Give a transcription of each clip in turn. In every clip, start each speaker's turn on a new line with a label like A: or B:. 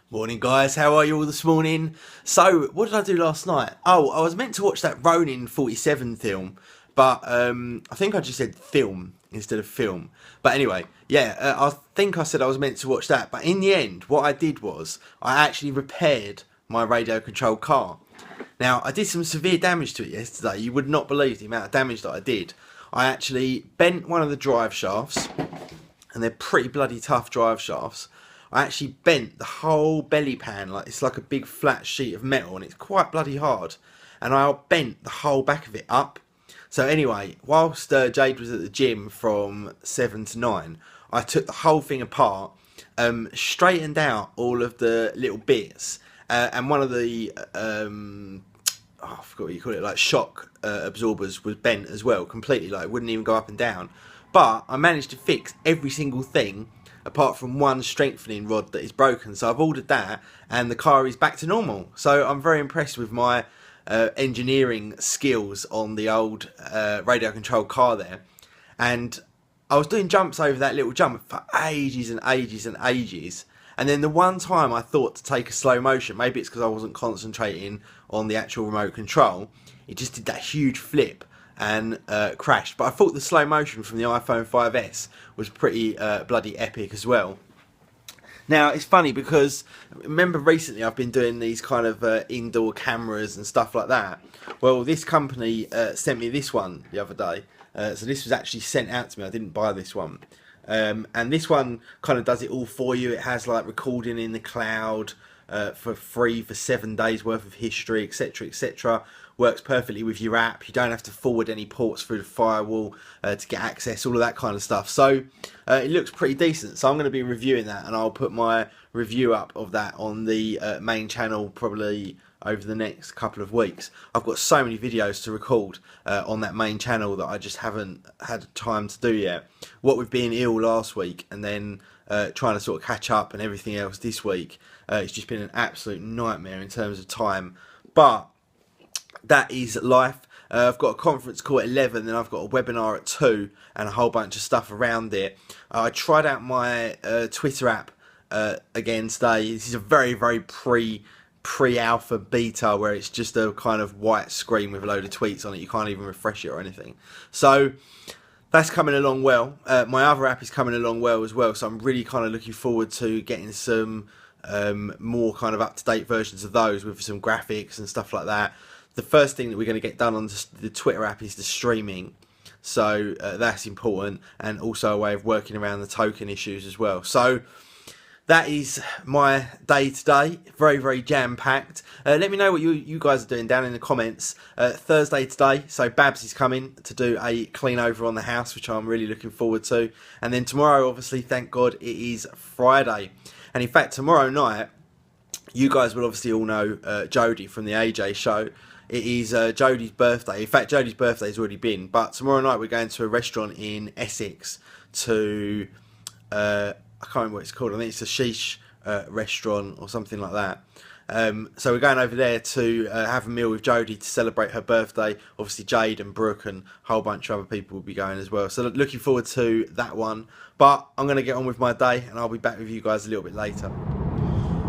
A: Morning guys, how are you all this morning? So, what did I do last night? Oh, I was meant to watch that Ronin 47 film, but I think I just said film instead of film. But anyway, yeah, I think I said I was meant to watch that, but in the end, what I did was, I actually repaired my radio controlled car. Now, I did some severe damage to it yesterday. You would not believe the amount of damage that I did. I actually bent one of the drive shafts, and they're pretty bloody tough drive shafts. I actually bent the whole belly pan, like it's like a big flat sheet of metal, and it's quite bloody hard. And I bent the whole back of it up. So anyway, whilst Jade was at the gym from 7 to 9, I took the whole thing apart, straightened out all of the little bits, and one of the I forgot what you call it, like shock absorbers was bent as well, completely, like it wouldn't even go up and down. But I managed to fix every single thing apart from one strengthening rod that is broken. So I've ordered that and the car is back to normal. So I'm very impressed with my engineering skills on the old radio controlled car there. And I was doing jumps over that little jump for ages and ages and ages. And then the one time I thought to take a slow motion, maybe it's because I wasn't concentrating on the actual remote control, it just did that huge flip and crashed. But I thought the slow motion from the iPhone 5S was pretty bloody epic as well. Now, it's funny because, remember recently I've been doing these kind of indoor cameras and stuff like that. Well, this company sent me this one the other day. So this was actually sent out to me. I didn't buy this one. And this one kind of does it all for you. It has like recording in the cloud for free for 7 days worth of history, etc, etc. Works perfectly with your app. You don't have to forward any ports through the firewall to get access, all of that kind of stuff. So it looks pretty decent. So I'm going to be reviewing that, and I'll put my review up of that on the main channel probably over the next couple of weeks. I've got so many videos to record on that main channel that I just haven't had time to do yet. What with being ill last week and then trying to sort of catch up and everything else this week, it's just been an absolute nightmare in terms of time. But that is life. I've got a conference call at 11, then I've got a webinar at 2 and a whole bunch of stuff around it. I tried out my Twitter app again today. This is a very, very pre-alpha beta where it's just a kind of white screen with a load of tweets on it. You can't even refresh it or anything. So that's coming along well. My other app is coming along well as well. So I'm really kind of looking forward to getting some more kind of up-to-date versions of those with some graphics and stuff like that. The first thing that we're going to get done on the Twitter app is the streaming. So that's important, and also a way of working around the token issues as well. So that is my day today. Very, very jam-packed. Let me know what you guys are doing down in the comments. Thursday today, so Babs is coming to do a clean over on the house, which I'm really looking forward to. And then tomorrow, obviously, thank God, it is Friday. And in fact, tomorrow night, you guys will obviously all know Jodie from the AJ show. It is Jodie's birthday. In fact, Jodie's birthday has already been. But tomorrow night we're going to a restaurant in Essex to, I can't remember what it's called. I think it's a Sheesh restaurant or something like that. So we're going over there to have a meal with Jodie to celebrate her birthday. Obviously Jade and Brooke and a whole bunch of other people will be going as well. So looking forward to that one. But I'm going to get on with my day and I'll be back with you guys a little bit later.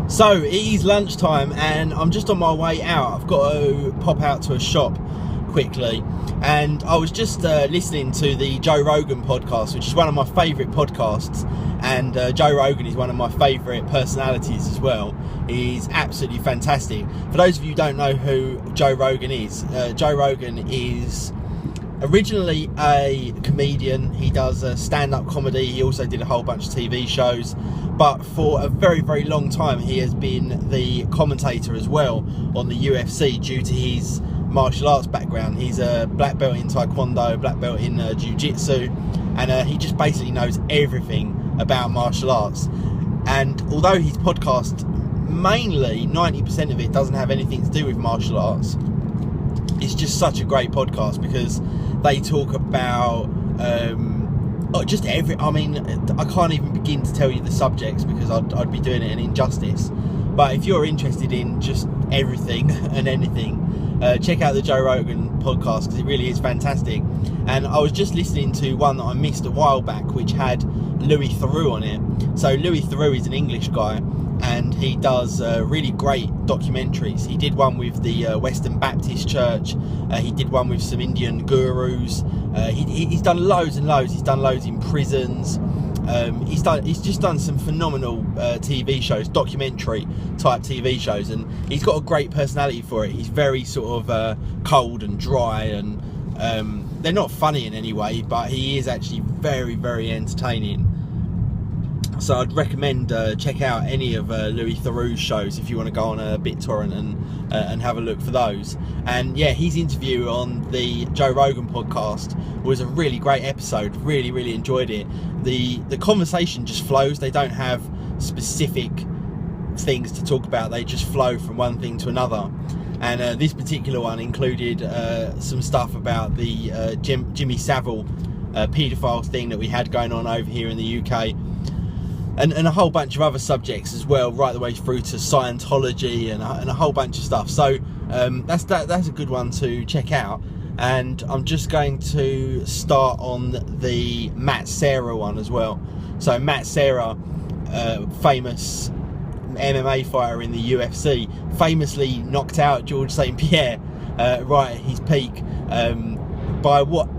A: So it is lunchtime and I'm just on my way out. I've got to pop out to a shop quickly, and I was just listening to the Joe Rogan podcast, which is one of my favourite podcasts, and Joe Rogan is one of my favourite personalities as well. He's absolutely fantastic. For those of you who don't know who Joe Rogan is, Joe Rogan is originally a comedian. He does stand-up comedy. He also did a whole bunch of TV shows, but for a very, very long time he has been the commentator as well on the UFC due to his martial arts background. He's a black belt in Taekwondo, black belt in Jiu-Jitsu, and he just basically knows everything about martial arts. And although his podcast, mainly 90% of it doesn't have anything to do with martial arts, it's just such a great podcast because they talk about just I mean, I can't even begin to tell you the subjects because I'd be doing it an injustice. But if you're interested in just everything and anything, check out the Joe Rogan podcast because it really is fantastic. And I was just listening to one that I missed a while back, which had Louis Theroux on it. So Louis Theroux is an English guy, and he does really great documentaries. He did one with the Western Baptist Church. He did one with some Indian gurus. He's done loads and loads. He's done loads in prisons. He's just done some phenomenal TV shows, documentary type TV shows, and he's got a great personality for it. He's very sort of cold and dry, and they're not funny in any way, but he is actually very, very entertaining. So I'd recommend check out any of Louis Theroux's shows if you want to go on BitTorrent and have a look for those. And yeah, his interview on the Joe Rogan podcast was a really great episode. Really, really enjoyed it. The conversation just flows. They don't have specific things to talk about. They just flow from one thing to another. And this particular one included some stuff about the Jimmy Savile paedophile thing that we had going on over here in the UK. And a whole bunch of other subjects as well, right the way through to Scientology and a whole bunch of stuff. So that's a good one to check out. And I'm just going to start on the Matt Serra one as well. So Matt Serra, famous MMA fighter in the UFC, famously knocked out George St. Pierre right at his peak by what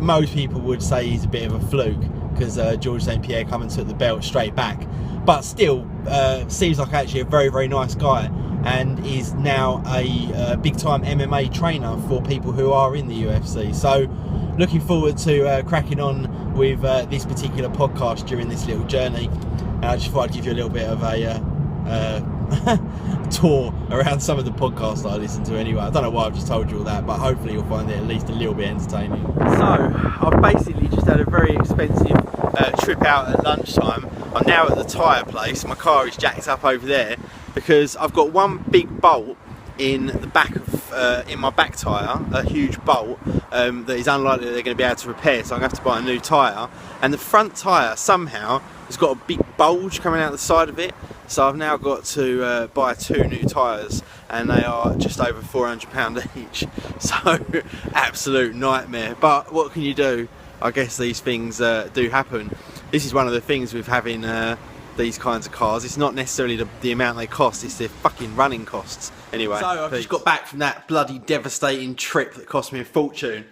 A: most people would say is a bit of a fluke, because George St. Pierre come and took the belt straight back. But still, seems like actually a very, very nice guy, and is now a big time MMA trainer for people who are in the UFC. So looking forward to cracking on with this particular podcast during this little journey. And I just thought I'd give you a little bit of a tour around some of the podcasts that I listen to anyway. I don't know why I've just told you all that, but hopefully you'll find it at least a little bit entertaining. So I've basically just had a very expensive trip out at lunchtime. I'm now at the tyre place. My car is jacked up over there because I've got one big bolt in the back of in my back tyre, a huge bolt that is unlikely they're going to be able to repair, so I'm going to have to buy a new tyre. And the front tyre somehow has got a big bulge coming out the side of it, so I've now got to buy 2 new tyres, and they are just over £400 each. So absolute nightmare, but what can you do? I guess these things do happen. This is one of the things with having these kinds of cars. It's not necessarily the amount they cost, it's their fucking running costs. Anyway, so I've just got back from that bloody devastating trip that cost me a fortune.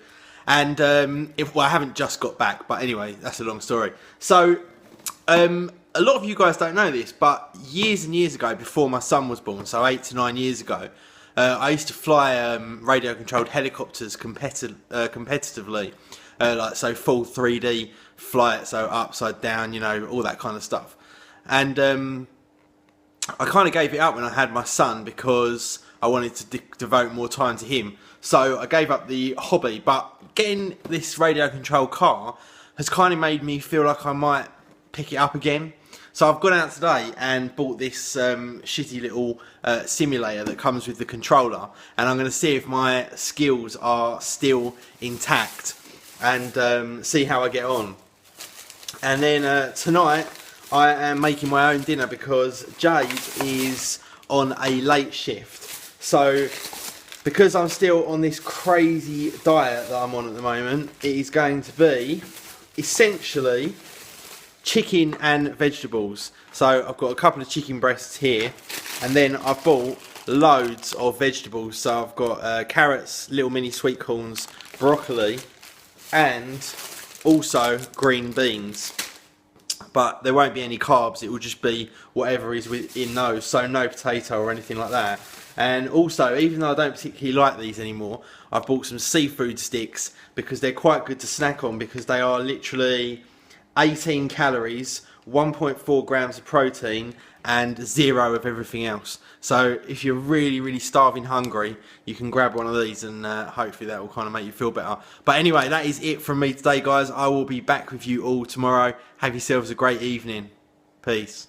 A: And well, I haven't just got back, but anyway, that's a long story. So a lot of you guys don't know this, but years and years ago, before my son was born, so 8 to 9 years ago, I used to fly radio controlled helicopters competitively. Like, so full 3D flight, so upside down, you know, all that kind of stuff. And I kind of gave it up when I had my son because I wanted to devote more time to him. So I gave up the hobby, but getting this radio controlled car has kind of made me feel like I might pick it up again. So I've gone out today and bought this shitty little simulator that comes with the controller, and I'm going to see if my skills are still intact and see how I get on. And then tonight I am making my own dinner because Jade is on a late shift. So because I'm still on this crazy diet that I'm on at the moment, it is going to be essentially chicken and vegetables. So I've got a couple of chicken breasts here, and then I've bought loads of vegetables. So I've got carrots, little mini sweet corns, broccoli, and also green beans. But there won't be any carbs, it will just be whatever is within those, so no potato or anything like that. And also, even though I don't particularly like these anymore, I've bought some seafood sticks because they're quite good to snack on, because they are literally 18 calories, 1.4 grams of protein, and 0 of everything else. So if you're really, really starving hungry, you can grab one of these, and hopefully that will kind of make you feel better. But anyway, that is it from me today, guys. I will be back with you all tomorrow. Have yourselves a great evening. Peace.